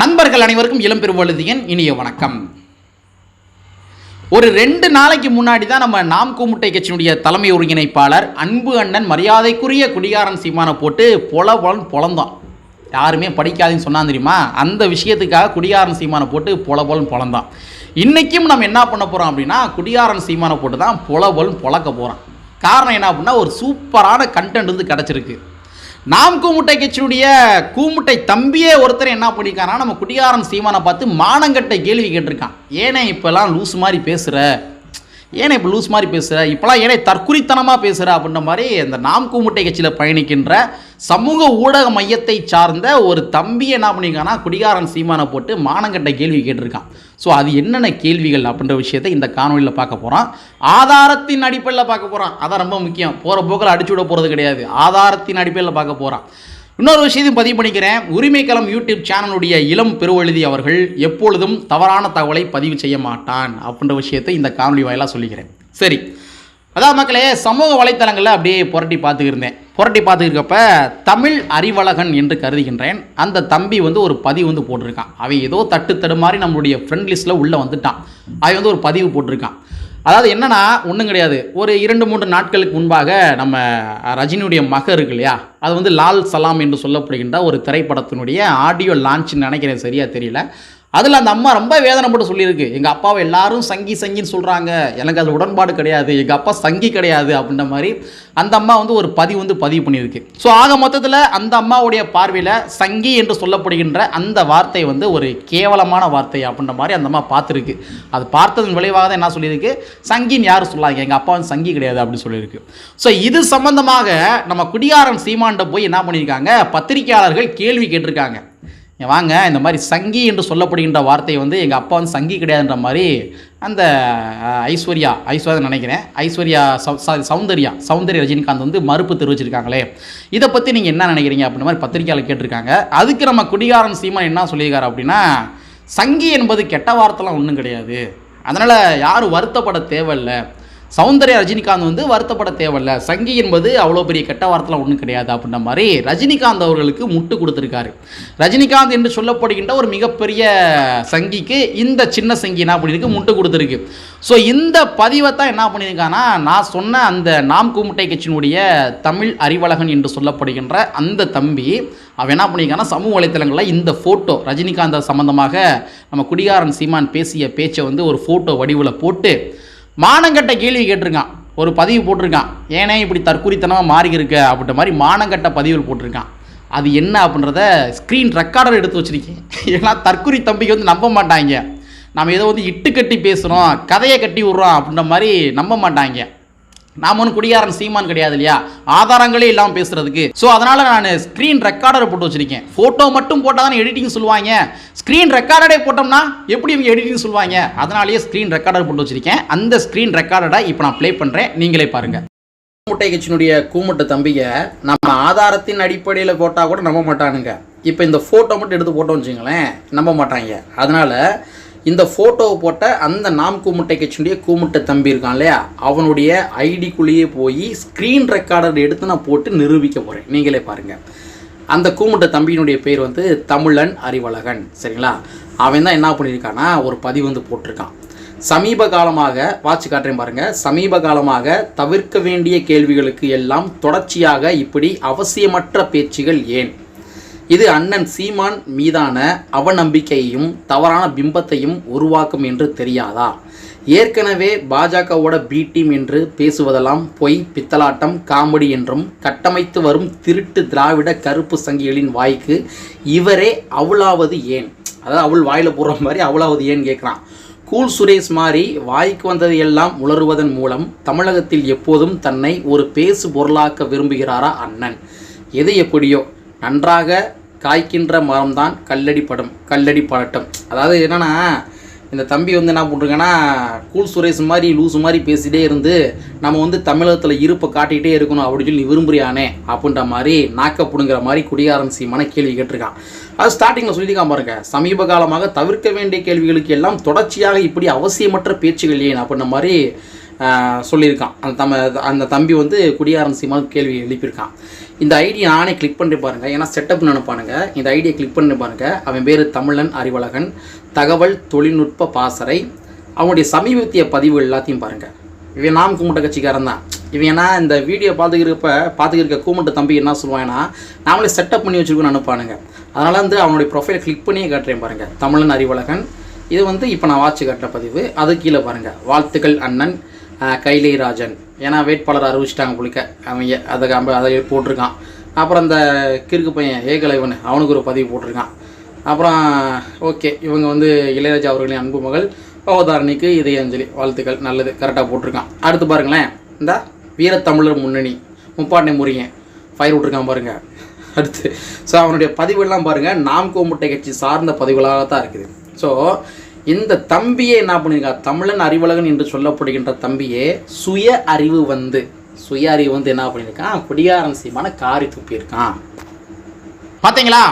நண்பர்கள் அனைவருக்கும் இளம் பெருவழுதியின் இனிய வணக்கம். ஒரு 2 நாளைக்கு முன்னாடி தான் நம்ம நாம் கூமுட்டை கட்சியினுடைய தலைமை ஒருங்கிணைப்பாளர் அன்பு அண்ணன் மரியாதைக்குரிய குடிகாரன் சீமானை போட்டு பொலந்தான். யாருமே படிக்காதுன்னு சொன்னா தெரியுமா? அந்த விஷயத்துக்காக குடிகாரன் சீமானை போட்டு பொலந்தான். இன்றைக்கும் நம்ம என்ன பண்ண போகிறோம் அப்படின்னா, குடிகாரன் சீமானை போட்டு தான் பொழக்க போகிறோம். காரணம் என்ன அப்படின்னா, ஒரு சூப்பரான கண்டென்ட் வந்து கிடச்சிருக்கு. நாம் கூமுட்டை கட்சியுடைய கூமுட்டை தம்பியே ஒருத்தர் என்ன பண்ணியிருக்காங்கன்னா, நம்ம குடிகாரன் சீமானை பார்த்து மானங்கட்ட கேள்வி கேட்டிருக்கான். ஏனே இப்போல்லாம் லூஸ் மாதிரி பேசுகிற, இப்போலாம் ஏனே தற்குறித்தனமாக பேசுகிற அப்படின்ற மாதிரி இந்த நாம் கூமுட்டை கட்சியில் பயணிக்கின்ற சமூக ஊடக மையத்தை சார்ந்த ஒரு தம்பி என்ன பண்ணியிருக்கான்னா, குடிகாரன் சீமானை போட்டு மானங்கட்ட கேள்வி கேட்டிருக்கான். ஸோ அது என்னென்ன கேள்விகள் அப்படின்ற விஷயத்தை இந்த காணொலியில் பார்க்க போகிறோம். ஆதாரத்தின் அடிப்படையில் பார்க்க போகிறோம். அதான் ரொம்ப முக்கியம். போகிற போக்கில் அடிச்சு விட போகிறது கிடையாது. ஆதாரத்தின் அடிப்படையில் பார்க்க போகிறோம். இன்னொரு விஷயத்தையும் பதிவு பண்ணிக்கிறேன். உரிமைக்களம் யூடியூப் சேனலுடைய இளம் பெருவழுதி அவர்கள் எப்பொழுதும் தவறான தகவலை பதிவு செய்ய மாட்டான் அப்படின்ற விஷயத்தை இந்த காணொலி வாயிலாக சொல்லிக்கிறேன். சரி, அதான் மக்களே, சமூக வலைத்தளங்களில் அப்படியே புரட்டி பார்த்துருக்கப்ப தமிழ் அறிவழகன் என்று கருதுகின்றேன். அந்த தம்பி வந்து ஒரு பதிவு வந்து போட்டிருக்கான். அவன் ஏதோ தட்டு மாதிரி நம்மளுடைய ஃப்ரெண்ட் லிஸ்ட்டில் உள்ளே வந்துட்டான். அவன் வந்து ஒரு பதிவு போட்டிருக்கான். அதாவது என்னன்னா, ஒன்றும் கிடையாது. ஒரு 2-3 நாட்களுக்கு முன்பாக நம்ம ரஜினியுடைய மகன் இருக்கு இல்லையா, அது வந்து லால் சலாம் என்று சொல்லப்படுகின்ற ஒரு திரைப்படத்தினுடைய ஆடியோ லான்ச்னு நினைக்கிறேன், சரியாக தெரியல. அதில் அந்த அம்மா ரொம்ப வேதனைப்பட்டு சொல்லியிருக்கு, எங்கள் அப்பாவை எல்லாரும் சங்கின்னு சொல்கிறாங்க, எனக்கு அது உடன்பாடு கிடையாது, எங்கள் அப்பா சங்கி கிடையாது அப்படின்ற மாதிரி அந்த அம்மா வந்து ஒரு பதிவு பண்ணியிருக்கு. ஸோ ஆக மொத்தத்தில் அந்த அம்மாவுடைய பார்வையில் சங்கி என்று சொல்லப்படுகின்ற அந்த வார்த்தை வந்து ஒரு கேவலமான வார்த்தை அப்படின்ற மாதிரி அந்த அம்மா பார்த்துருக்கு. அது பார்த்ததன் விளைவாக தான் என்ன சொல்லியிருக்கு, சங்கின்னு யார் சொல்லாங்க, எங்கள் அப்பா வந்து சங்கி கிடையாது அப்படின்னு சொல்லியிருக்கு. ஸோ இது சம்பந்தமாக நம்ம குடிகாரன் சீமான்கிட்ட போய் என்ன பண்ணியிருக்காங்க, பத்திரிகையாளர்கள் கேள்வி கேட்டிருக்காங்க. வாங்க, இந்த மாதிரி சங்கி என்று சொல்லப்படுகின்ற வார்த்தை வந்து எங்கள் அப்பா வந்து சங்கி கிடையாதுன்ற மாதிரி அந்த ஐஸ்வர்யா நினைக்கிறேன், சௌந்தர்யா ரஜினிகாந்த் வந்து மறுப்பு தெரிவிச்சிருக்காங்களே, இதை பற்றி நீங்கள் என்ன நினைக்கிறீங்க அப்படின்ற மாதிரி பத்திரிக்கையாளர் கேட்டிருக்காங்க. அதுக்கு நம்ம குடிகாரன் சீமான் என்ன சொல்லியிருக்காரு அப்படின்னா, சங்கி என்பது கெட்ட வார்த்தைலாம் ஒன்றும் கிடையாது, அதனால் யாரும் வருத்தப்பட தேவையில்லை, சௌந்தர்யா ரஜினிகாந்த் வந்து வருத்தப்பட தேவையில்லை, சங்கி என்பது அவ்வளோ பெரிய கெட்ட வார்த்தைலாம் ஒன்றும் கிடையாது அப்படின்ற மாதிரி ரஜினிகாந்த் அவர்களுக்கு முட்டு கொடுத்துருக்காரு. ரஜினிகாந்த் என்று சொல்லப்படுகின்ற ஒரு மிகப்பெரிய சங்கிக்கு இந்த சின்ன சங்கி என்ன பண்ணியிருக்கு, முட்டு கொடுத்துருக்கு. ஸோ இந்த பதிவை தான் என்ன பண்ணியிருக்காங்கன்னா, நான் சொன்ன அந்த நாம் கூமுட்டை கட்சியினுடைய தமிழ் அறிவழகன் என்று சொல்லப்படுகின்ற அந்த தம்பி அவன் என்ன பண்ணியிருக்கான்னா, சமூக வலைத்தளங்களில் இந்த ஃபோட்டோ ரஜினிகாந்த் சம்பந்தமாக நம்ம குடிகாரன் சீமான் பேசிய பேச்சை வந்து ஒரு ஃபோட்டோ வடிவில் போட்டு மானங்கட்ட கேள்வி கேட்டிருக்கான். ஒரு பதிவு போட்டிருக்கான், ஏனே இப்படி தற்குறித்தனமாக மாறி இருக்க அப்படின்ற மாதிரி மானங்கட்ட பதிவில் போட்டிருக்கான். அது என்ன அப்படின்றத ஸ்க்ரீன் ரெக்கார்டர் எடுத்து வச்சுருக்கேன். ஏன்னா தற்குறி தம்பிக்கு வந்து நம்ப மாட்டாங்க, நம்ம ஏதோ வந்து இட்டு கட்டி பேசுகிறோம், கதையை கட்டி விட்றோம் அப்படின்ற மாதிரி நம்ப மாட்டாங்க. நாம் ஒன்றும் குடிகாரன் சீமான் கிடையாது இல்லையா, ஆதாரங்களே இல்லாமல் பேசுகிறதுக்கு. ஸோ அதனால் நான் ஸ்க்ரீன் ரெக்கார்டரை போட்டு வச்சுருக்கேன். ஃபோட்டோ மட்டும் போட்டால் தானே எடிட்டிங் சொல்லுவாங்க, ஸ்க்ரீன் ரெக்கார்டரே போட்டோம்னா எப்படி இவங்க எடிட்டிங் சொல்லுவாங்க, அதனாலேயே ஸ்க்ரீன் ரெக்கார்டர் போட்டு வச்சுருக்கேன். அந்த ஸ்க்ரீன் ரெக்கார்டரை இப்போ நான் ப்ளே பண்ணுறேன், நீங்களே பாருங்கள். கூமுட்டை கட்சியினுடைய கூமுட்டை தம்பியை நம்ம ஆதாரத்தின் அடிப்படையில் போட்டால் கூட நம்ப மாட்டானுங்க. இப்போ இந்த ஃபோட்டோ மட்டும் எடுத்து போட்டோம்னு வச்சுங்களேன், நம்ப மாட்டாங்க. அதனால் இந்த ஃபோட்டோவை போட்ட அந்த நாம் கூமுட்டை கட்சியினுடைய கூமுட்டை தம்பி இருக்கான் இல்லையா, அவனுடைய ஐடிக்குள்ளேயே போய் ஸ்க்ரீன் ரெக்கார்டர் எடுத்து நான் போட்டு நிரூபிக்க போகிறேன், நீங்களே பாருங்கள். அந்த கூமுட்டை தம்பியினுடைய பேர் வந்து தமிழன் அறிவழகன், சரிங்களா? அவன் தான் என்ன பண்ணியிருக்கான்னா, ஒரு பதிவு வந்து போட்டிருக்கான். சமீப காலமாக வாட்சி காட்டுறேன் பாருங்கள். சமீப காலமாக தவிர்க்க வேண்டிய கேள்விகளுக்கு எல்லாம் தொடர்ச்சியாக இப்படி அவசியமற்ற பேச்சுகள் ஏன்? இது அண்ணன் சீமான் மீதான அவநம்பிக்கையையும் தவறான பிம்பத்தையும் உருவாக்கும் என்று தெரியாதா? ஏற்கனவே பாஜகவோட பி டீம் என்று பேசுவதெல்லாம் பொய், பித்தலாட்டம், காமெடி என்றும் கட்டமைத்து வரும் திருட்டு திராவிட கருப்பு சங்கிகளின் வாய்க்கு இவரே அவளாவது ஏன்? அதாவது அவள் வாயில் போடுற மாதிரி அவளாவது ஏன் கேட்குறான். கூல் சுரேஷ் மாதிரி வாய்க்கு வந்தது எல்லாம் உளறுவதன் மூலம் தமிழகத்தில் எப்போதும் தன்னை ஒரு பேசு பொருளாக்க விரும்புகிறாரா அண்ணன்? எது எப்படியோ நன்றாக காய்க்கின்ற மரம்தான் கல்லடி படட்டும். அதாவது என்னென்னா, இந்த தம்பி வந்து என்ன பண்ணுறாங்கன்னா, கூல் சுரேஷ் மாதிரி லூசு மாதிரி பேசிகிட்டே இருந்து நம்ம வந்து தமிழகத்தில் இருப்பை காட்டிகிட்டே இருக்கணும் அப்படின்னு சொல்லி விரும்புறியானே அப்படின்ற மாதிரி நாக்கப்படுங்கிற மாதிரி குடிகாரன் சீமான கேள்வி கேட்டிருக்கான். அது ஸ்டார்டிங்கில் சொல்லியிருக்கான் பாருங்க, சமீப காலமாக தவிர்க்க வேண்டிய கேள்விகளுக்கு எல்லாம் தொடர்ச்சியாக இப்படி அவசியமற்ற பேச்சுகள் ஏன் அப்படின்ற மாதிரி சொல்லியிருக்கான். அந்த தம்பி வந்து குடிகாரன் சீமான் கேள்வி எழுப்பியிருக்கான். இந்த ஐடியை நானே கிளிக் பண்ணி பாருங்கள், ஏன்னா செட்டப்னு நினைப்பானுங்க. இந்த ஐடியை கிளிக் பண்ணி பாருங்கள். அவன் பேர் தமிழன் அறிவழகன், தகவல் தொழில்நுட்ப பாசறை. அவனுடைய சமீபத்திய பதிவு எல்லாத்தையும் பாருங்கள். இவன் நாம் கும்பிட்ட கட்சிக்காரன் தான். இவன் ஏன்னா இந்த வீடியோ பார்த்துக்கிருக்க கூமிட்ட தம்பி என்ன சொல்லுவாங்கன்னா, நாமளே செட்டப் பண்ணி வச்சுருக்கோன்னு அனுப்பானுங்க. அதனால் வந்து அவனுடைய ப்ரொஃபைலை கிளிக் பண்ணியே காட்டுறேன் பாருங்கள், தமிழன் அறிவழகன். இது வந்து இப்போ நான் வாட்சி காட்டுற பதிவு. அது கீழே பாருங்கள், வாழ்த்துக்கள் அண்ணன் கைலை ராஜன். ஏன்னா வேட்பாளர் அறிவிச்சிட்டாங்க புளிக்க, அவங்க அதை போட்டிருக்கான். அப்புறம் அந்த கிறுக்கு பையன் ஏகலைவன் அவனுக்கு ஒரு பதிவு போட்டிருக்கான். அப்புறம் ஓகே, இவங்க வந்து இளையராஜா அவர்களின் அன்பு மகள் பவதாரணிக்கு இதயாஞ்சலி வாழ்த்துக்கள், நல்லது, கரெக்டாக போட்டிருக்கான். அடுத்து பாருங்களேன், இந்த வீரத்தமிழர் முன்னணி முப்பாட்டை முறியன் ஃபயர் விட்ருக்கான் பாருங்கள். அடுத்து ஸோ அவனுடைய பதிவுகள்லாம் பாருங்கள், நாம் கோமுட்டை கட்சி சார்ந்த பதிவுகளாக தான் இருக்குது. ஸோ இந்த தம்பியே என்ன பண்ணியிருக்கா, தமிழன் அறிவழகன் என்று சொல்லப்படுகின்ற தம்பியே சுய அறிவு வந்து என்ன பண்ணியிருக்கான், குடியாரன் சீமான காரி துப்பியிருக்கான். பார்த்தீங்களா,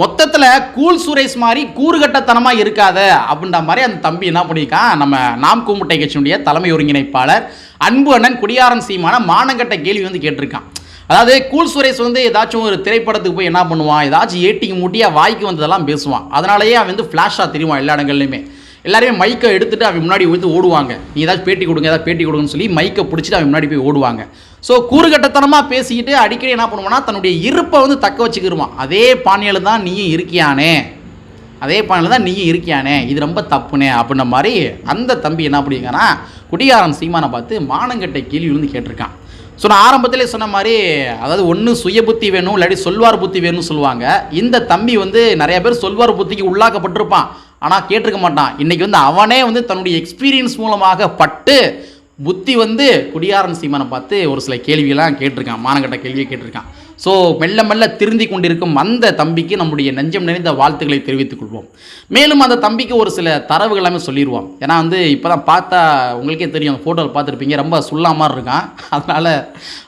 மொத்தத்தில் கூல் சுரேஷ் மாதிரி கூறுகட்டத்தனமாக இருக்காத அப்படின்ற மாதிரி அந்த தம்பி என்ன பண்ணியிருக்கான், நம்ம நாம் கூமுட்டை கட்சியினுடைய தலைமை ஒருங்கிணைப்பாளர் அன்பு அண்ணன் குடியாரன் சீமான மானங்கட்ட கேள்வி வந்து கேட்டிருக்கான். அதாவது கூல் சுரேஷ் வந்து ஏதாச்சும் ஒரு திரைப்படத்துக்கு போய் என்ன பண்ணுவான், ஏதாச்சும் ஏட்டிக்கு மூட்டியாக வாய்க்கு வந்ததெல்லாம் பேசுவான். அதனாலேயே அவன் வந்து ஃப்ளாஷாக தெரியுவான் எல்லா இடங்கள்லையுமே. எல்லாருமே மைக்கை எடுத்துகிட்டு அவன் முன்னாடி வந்து ஓடுவாங்க, நீ ஏதாச்சும் பேட்டி கொடுங்கன்னு சொல்லி மைக்கை பிடிச்சிட்டு அவன் முன்னாடி போய் ஓடுவாங்க. ஸோ கூறுகட்டத்தனமாக பேசிக்கிட்டு அடிக்கடி என்ன பண்ணுவான்னா, தன்னுடைய இருப்பை வந்து தக்க வச்சுக்கிருவான். அதே பாணியில் தான் நீயும் இருக்கியானே, இது ரொம்ப தப்புனே அப்படின்ற மாதிரி அந்த தம்பி என்ன பண்ணியிருக்கான்னா, குடியாரன் சீமானை பார்த்து மானங்கட்டை கேள்வி வந்து கேட்டிருக்கான். ஸோ நான் ஆரம்பத்திலே சொன்ன மாதிரி, அதாவது ஒன்று சுய புத்தி வேணும், இல்லாட்டி சொல்வார் புத்தி வேணும்னு சொல்லுவாங்க. இந்த தம்பி வந்து நிறைய பேர் சொல்வார் புத்திக்கு உள்ளாக்கப்பட்டிருப்பான், ஆனால் கேட்டிருக்க மாட்டான். இன்றைக்கி வந்து அவனே வந்து தன்னுடைய எக்ஸ்பீரியன்ஸ் மூலமாக பட்டு புத்தி வந்து குடியாரன் சீமானை பார்த்து ஒரு சில கேள்வியெல்லாம் கேட்டிருக்கான், மானங்கட்ட கேள்வியை கேட்டிருக்கான். ஸோ மெல்ல மெல்ல திருந்தி கொண்டிருக்கும் அந்த தம்பிக்கு நம்முடைய நெஞ்சம் நிறைந்த வாழ்த்துக்களை தெரிவித்துக் கொள்வோம். மேலும் அந்த தம்பிக்கு ஒரு சில தரவுகள் எல்லாமே சொல்லிடுவோம். ஏன்னா வந்து இப்போ தான் பார்த்தா உங்களுக்கே தெரியும், அந்த ஃபோட்டோவில் பார்த்துருப்பீங்க, ரொம்ப சுல்லா மாதிரி இருக்கான். அதனால்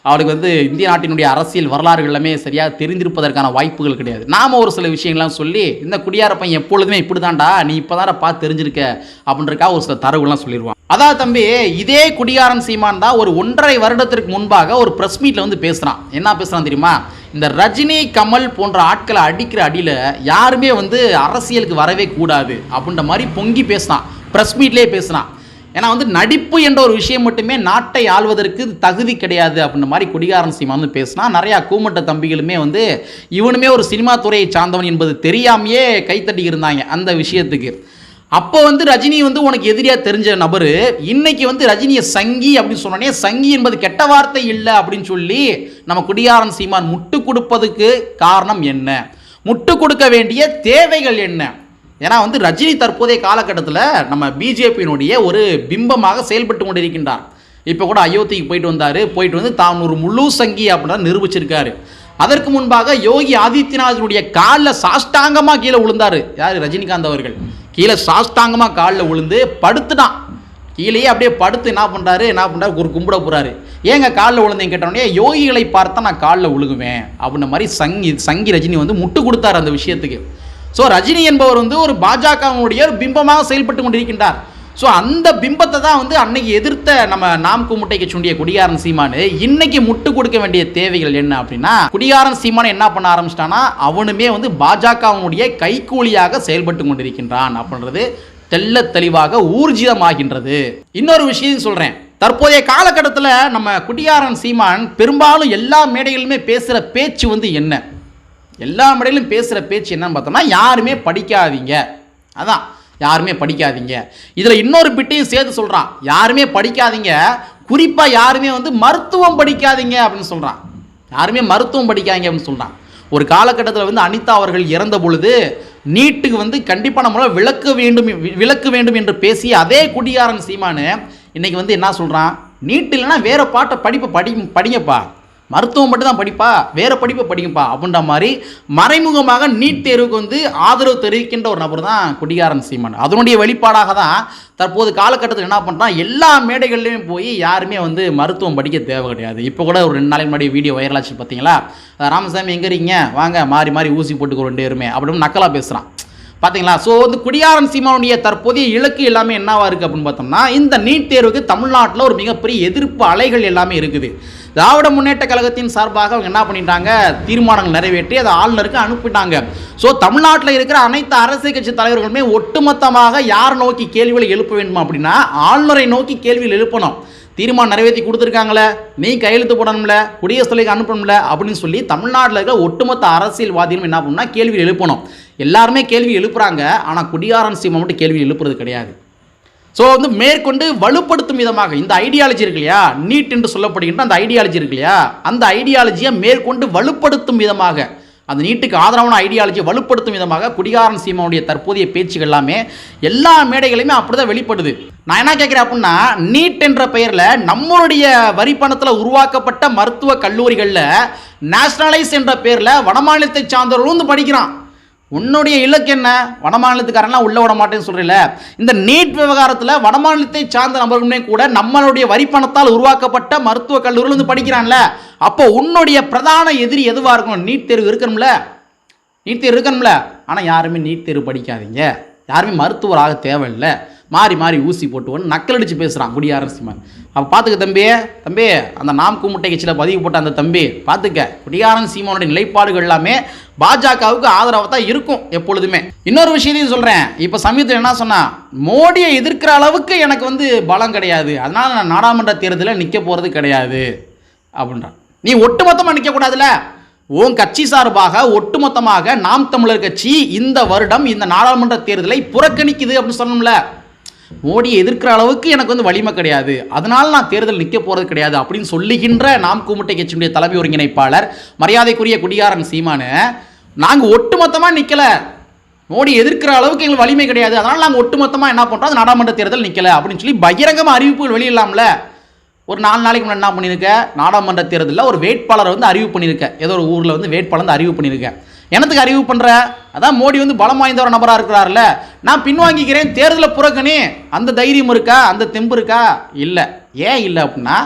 அவருக்கு வந்து இந்திய நாட்டினுடைய அரசியல் வரலாறுகள் எல்லாமே சரியாக தெரிந்திருப்பதற்கான வாய்ப்புகள் கிடையாது. நாம் ஒரு சில விஷயங்கள்லாம் சொல்லி, இந்த குடியார பையன் எப்பொழுதுமே இப்படி தான்டா, நீ இப்போ தான் பார்த்து தெரிஞ்சிருக்க அப்படின்றக்காக ஒரு சில தரவுகள்லாம் சொல்லிடுவான். அதான் தம்பி, இதே குடியாரன் சீமான் தான் ஒரு 1.5 வருடத்திற்கு முன்பாக ஒரு ப்ரெஸ் மீட்டில் வந்து பேசுகிறான். என்ன பேசுகிறான் தெரியுமா, இந்த ரஜினி கமல் போன்ற ஆட்களை அடிக்கிற அடியில் யாருமே வந்து அரசியலுக்கு வரவே கூடாது அப்படின்ற மாதிரி பொங்கி பேசினான், ப்ரெஸ் மீட்லேயே பேசினான். ஏன்னா வந்து நடிப்பு என்ற ஒரு விஷயம் மட்டுமே நாட்டை ஆள்வதற்கு தகுதி கிடையாது அப்படின்ற மாதிரி குடிகாரன் சீமான் வந்து பேசினா. நிறையா கூமட்ட தம்பிகளுமே வந்து இவனுமே ஒரு சினிமா துறையை சார்ந்தவன் என்பது தெரியாமையே கைத்தட்டி இருந்தாங்க அந்த விஷயத்துக்கு. அப்போ வந்து ரஜினி வந்து உனக்கு எதிரியாக தெரிஞ்ச நபர் இன்னைக்கு வந்து ரஜினியை சங்கி அப்படின்னு சொன்னோடனே, சங்கி என்பது கெட்ட வார்த்தை இல்லை அப்படின்னு சொல்லி நம்ம குடியாரன் சீமான் முட்டு கொடுப்பதுக்கு காரணம் என்ன, முட்டு கொடுக்க வேண்டிய தேவைகள் என்ன? ஏன்னா வந்து ரஜினி தற்போதைய காலகட்டத்தில் நம்ம பிஜேபியினுடைய ஒரு பிம்பமாக செயல்பட்டு கொண்டிருக்கின்றார். இப்போ கூட அயோத்திக்கு போயிட்டு வந்து தான் ஒரு முழு சங்கி அப்படின்றத நிரூபிச்சிருக்காரு. அதற்கு முன்பாக யோகி ஆதித்யநாதனுடைய காலில் சாஷ்டாங்கமாக கீழே விழுந்தார் யார், ரஜினிகாந்த் அவர்கள். கீழே சாஷ்டாங்கமாக காலில் விழுந்து படுத்துட்டான். கீழேயே அப்படியே படுத்து என்ன பண்ணுறாரு ஒரு கும்பிட போகிறாரு. ஏங்க காலில் விழுந்தேன் கேட்டோடனே, யோகிகளை பார்த்தா நான் காலில் விழுகுவேன் அப்படின்ற மாதிரி சங்கி ரஜினி வந்து முட்டு கொடுத்தார் அந்த விஷயத்துக்கு. ஸோ ரஜினி என்பவர் வந்து ஒரு பாஜகவுடைய ஒரு பிம்பமாக செயல்பட்டு கொண்டிருக்கின்றார். ஸோ அந்த பிம்பத்தை தான் வந்து அன்னைக்கு எதிர்த்த நம்ம நாம் கூமுட்டை கட்சியுடைய குடியாரன் சீமான் இன்னைக்கு முட்டு கொடுக்க வேண்டிய தேவைகள் என்ன அப்படின்னா, குடியாரன் சீமான் என்ன பண்ண ஆரம்பிச்சிட்டான்னா, அவனுமே வந்து பாஜகவுடைய கைக்கூலியாக செயல்பட்டு கொண்டிருக்கின்றான் அப்படின்றது தெல்ல தெளிவாக ஊர்ஜிதமாகின்றது. இன்னொரு விஷயம் சொல்கிறேன், தற்போதைய காலகட்டத்தில் நம்ம குடியாரன் சீமான் பெரும்பாலும் எல்லா மேடைகளிலுமே பேசுகிற பேச்சு வந்து என்ன, எல்லா மேடையிலும் பேசுகிற பேச்சு என்னன்னு பார்த்தோம்னா, யாருமே படிக்காதீங்க. அதான் யாருமே படிக்காதீங்க. இதில் இன்னொரு பிட்டையும் சேர்த்து சொல்கிறான், யாருமே படிக்காதீங்க, குறிப்பாக யாருமே வந்து மருத்துவம் படிக்காதீங்க அப்படின்னு சொல்கிறான். யாருமே மருத்துவம் படிக்காதீங்க அப்படின்னு சொல்கிறான். ஒரு காலகட்டத்தில் வந்து அனிதா அவர்கள் இறந்த பொழுது நீட்டுக்கு வந்து கண்டிப்பாக நம்மளால் விளக்க வேண்டும் என்று பேசிய அதே குடியாரன் சீமானு இன்னைக்கு வந்து என்ன சொல்கிறான், நீட் இல்லைன்னா வேறு படிங்கப்பா, மருத்துவம் மட்டும் தான் படிப்பா, வேறு படிப்பை படிங்கப்பா அப்படின்ற மாதிரி மறைமுகமாக நீட் தேர்வுக்கு வந்து ஆதரவு தெரிவிக்கின்ற ஒரு நபர் தான் குடியாரன் சீமான். அதனுடைய வெளிப்பாடாக தான் தற்போது காலகட்டத்தில் என்ன பண்ணுறான், எல்லா மேடைகள்லையும் போய் யாருமே வந்து மருத்துவம் படிக்க தேவை கிடையாது. இப்போ கூட ஒரு 2 நாளைக்கு முன்னாடி வீடியோ வைரலாச்சு பார்த்தீங்களா, ராமசாமி எங்கே இருக்கீங்க வாங்க மாறி ஊசி போட்டுக்க 2 பேருமே அப்படின்னு நக்கலாக பேசுகிறான் பார்த்தீங்களா. ஸோ வந்து குடியாரன் சீமானுடைய தற்போதைய இலக்கு எல்லாமே என்னவா இருக்குது அப்படின்னு பார்த்தோம்னா, இந்த நீட் தேர்வுக்கு தமிழ்நாட்டில் ஒரு மிகப்பெரிய எதிர்ப்பு அலைகள் எல்லாமே இருக்குது. திராவிட முன்னேற்ற கழகத்தின் சார்பாக அவங்க என்ன பண்ணிட்டாங்க, தீர்மானங்கள் நிறைவேற்றி அதை ஆளுநருக்கு அனுப்பிட்டாங்க. ஸோ தமிழ்நாட்டில் இருக்கிற அனைத்து அரசியல் கட்சி தலைவர்களுமே ஒட்டுமொத்தமாக யார் நோக்கி கேள்விகளை எழுப்ப வேண்டும் அப்படின்னா ஆளுநரை நோக்கி கேள்விகள் எழுப்பணும். தீர்மானம் நிறைவேற்றி கொடுத்துருக்காங்களே, நீ கையெழுத்து போடணும்ல, குடியரசுத் தலைவருக்கு அனுப்பணும்ல அப்படின்னு சொல்லி தமிழ்நாட்டில் இருக்கிற ஒட்டுமொத்த அரசியல்வாதிகளும் என்ன பண்ணணும்னா கேள்வி எழுப்பணும். எல்லாருமே கேள்வி எழுப்புறாங்க, ஆனால் குடியாரன் சீமான் மட்டும் கேள்வி எழுப்புறது கிடையாது. ஸோ வந்து மேற்கொண்டு வலுப்படுத்தும் விதமாக இந்த ஐடியாலஜி இருக்கு இல்லையா, நீட் என்று சொல்லப்படுகின்ற அந்த ஐடியாலஜி இருக்கு இல்லையா, அந்த ஐடியாலஜியை மேற்கொண்டு வலுப்படுத்தும் விதமாக, அந்த நீட்டுக்கு ஆதரவான ஐடியாலஜியை வலுப்படுத்தும் விதமாக குடியாரன் சீமானுடைய தற்போதைய பேச்சுகள் எல்லாமே எல்லா மேடைகளையுமே அப்படிதான் வெளிப்படுது. நான் என்ன கேட்குறேன் அப்படின்னா, நீட் என்ற பெயரில் நம்மளுடைய வரி பணத்தில் உருவாக்கப்பட்ட மருத்துவ கல்லூரிகளில் நேஷனலைஸ் என்ற பேரில் வடமாநிலத்தை சார்ந்தவர்களும் வந்து படிக்கிறான். உன்னுடைய இலக்கு என்ன, வடமாநிலத்துக்காரன்லாம் உள்ள விட மாட்டேன்னு சொல்கிறீங்கள. இந்த நீட் விவகாரத்தில் வடமாநிலத்தை சார்ந்த நபர்களுமே கூட நம்மளுடைய வரி பணத்தால் உருவாக்கப்பட்ட மருத்துவ கல்லூரியில் வந்து படிக்கிறான்ல, அப்போ உன்னுடைய பிரதான எதிரி எதுவாக இருக்கணும், நீட் தேர்வு இருக்கணும்ல, நீட் தேர்வு இருக்கணும்ல. ஆனால் யாருமே நீட் தேர்வு படிக்காதீங்க, யாருமே மருத்துவராக தேவையில்லை, மாறி மாறி ஊசி போட்டுவோன்னு நக்கல் அடித்து பேசுகிறான் குடியாரன் சீமான். அப்போ பார்த்துக்க தம்பி, அந்த நாம் கூமுட்டை கட்சியில் பதிவு போட்ட அந்த தம்பி பார்த்துக்க, குடியாரன் சீமானுடைய நிலைப்பாடுகள் எல்லாமே பாஜகவுக்கு ஆதரவாக தான் இருக்கும் எப்பொழுதுமே. இன்னொரு விஷயத்தையும் சொல்கிறேன், இப்போ சமீபத்தில் என்ன சொன்னால், மோடியை எதிர்க்கிற அளவுக்கு எனக்கு வந்து பலம் கிடையாது, அதனால் நான் நாடாளுமன்ற தேர்தலில் நிற்க போகிறது கிடையாது அப்படின்றான். நீ ஒட்டுமொத்தமாக நிற்கக்கூடாதுல்ல, உன் கட்சி சார்பாக ஒட்டுமொத்தமாக நாம் தமிழர் கட்சி இந்த வருடம் இந்த நாடாளுமன்ற தேர்தலை புறக்கணிக்குது அப்படின்னு சொல்லணும்ல. மோடியை எதிர்க்கிற அளவுக்கு எனக்கு வந்து வலிமை கிடையாது, அதனால நான் தேர்தல் நிற்க போகிறது கிடையாது அப்படின்னு சொல்லுகின்ற நாம் கூமுட்டை கட்சியினுடைய தலைமை ஒருங்கிணைப்பாளர் மரியாதைக்குரிய குடியாரன் சீமானு, நாங்கள் ஒட்டுமொத்தமாக நிற்கலை, மோடி எதிர்க்கிற அளவுக்கு எங்களுக்கு வலிமை கிடையாது, அதனால் நாங்கள் ஒட்டுமொத்தமாக என்ன பண்ணுறோம், நாடாளுமன்ற தேர்தல் நிற்கலை அப்படின்னு சொல்லி பகிரங்கமாக அறிவிப்புகள் வெளியிடலாம்ல. ஒரு 4 நாளைக்கு முன்னாடி என்ன பண்ணியிருக்க, நாடாளுமன்ற தேர்தலில் ஒரு வேட்பாளரை வந்து அறிவு பண்ணியிருக்க, ஏதோ ஒரு ஊரில் வந்து வேட்பாளர் வந்து அறிவு பண்ணியிருக்க. என்னத்துக்கு அறிவு பண்ணுற, அதான் மோடி வந்து பலம் வாய்ந்த ஒரு நபராக இருக்கிறார்ல, நான் பின்வாங்கிக்கிறேன், தேர்தலை புறக்கணி, அந்த தைரியம் இருக்கா, அந்த தெம்பு இருக்கா? இல்லை. ஏன் இல்லை அப்படின்னா,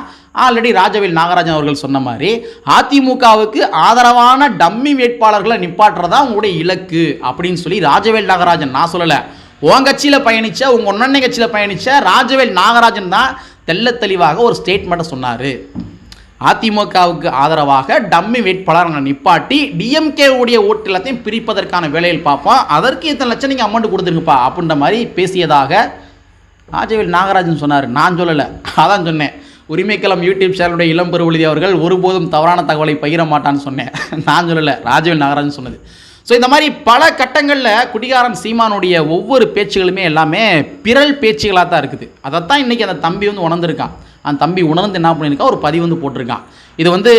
ஆல்ரெடி ராஜவேல் நாகராஜன் அவர்கள் சொன்ன மாதிரி அதிமுகவுக்கு ஆதரவான டம்மி வேட்பாளர்களை நிப்பாட்டுறதா உங்களுடைய இலக்கு அப்படின்னு சொல்லி ராஜவேல் நாகராஜன், நான் சொல்லலை, உன் கட்சியில் பயணித்த, உங்கள் ஒன்னொன்னே கட்சியில் பயணித்த ராஜவேல் நாகராஜன் தான் தெல்ல தெளிவாக ஒரு ஸ்டேட்மெண்ட்டை சொன்னார். அதிமுகவுக்கு ஆதரவாக டம்மி வேட்பாளர் நிப்பாட்டி டிஎம்கே உடைய ஓட்டு எல்லாத்தையும் பிரிப்பதற்கான வேலையில் பார்ப்போம், அதற்கு இத்தனை லட்சம் நீங்கள் அமௌண்ட் கொடுத்துருங்கப்பா அப்படின்ற மாதிரி பேசியதாக ராஜவேல் நாகராஜன் சொன்னார். நான் சொல்லலை, அதான் சொன்னேன், உரிமைக்களம் யூடியூப் சேனலுடைய இளம்பெருவழுதி அவர்கள் ஒருபோதும் தவறான தகவலை பகிர மாட்டான்னு சொன்னேன், நான் சொல்லலை, ராஜவேல் நாகராஜன் சொன்னது. ஸோ இந்த மாதிரி பல கட்டங்களில் குடிகாரன் சீமானுடைய ஒவ்வொரு பேச்சுகளுமே எல்லாமே பிறல் பேச்சுகளாக தான் இருக்குது. அதைத்தான் இன்றைக்கி அந்த தம்பி வந்து உணர்ந்திருக்கான். அந்த தம்பி உணர்ந்து என்ன பண்ணியிருக்கா, ஒரு பதிவு வந்து போட்டிருக்கான். இது வந்து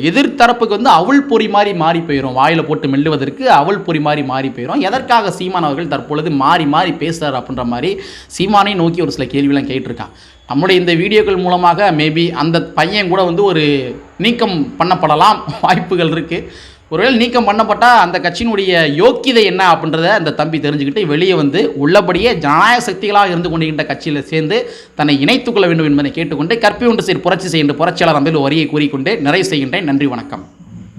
எதிர்த்தரப்புக்கு வந்து அவள் பொறி மாதிரி மாறி போயிடும், வாயில் போட்டு மெல்லுவதற்கு அவள் பொறி மாதிரி மாறி போயிடும். எதற்காக சீமான் அவர்கள் தற்பொழுது மாறி மாறி பேசுகிறார் அப்படின்ற மாதிரி சீமானை நோக்கி ஒரு சில கேள்வியெல்லாம் கேட்டிருக்கான். நம்முடைய இந்த வீடியோக்கள் மூலமாக மேபி அந்த பையன் கூட வந்து ஒரு நீக்கம் பண்ணப்படலாம், வாய்ப்புகள் இருக்குது. ஒருவேளை நீக்கம் பண்ணப்பட்டால் அந்த கட்சியினுடைய யோக்கியதை என்ன அப்படின்றத அந்த தம்பி தெரிஞ்சுக்கிட்டு வெளியே வந்து உள்ளபடியே ஜனநாயக சக்திகளாக இருந்து கொண்டிருக்கின்ற கட்சியில் சேர்ந்து தன்னை இணைத்துக் கொள்ள வேண்டும் என்பதை கேட்டுக்கொண்டு கற்பி ஒன்று புரட்சி செய்கின்ற புரட்சியாளர் அந்த வரியை கூறிக்கொண்டு நிறைவு செய்கின்றேன். நன்றி, வணக்கம்.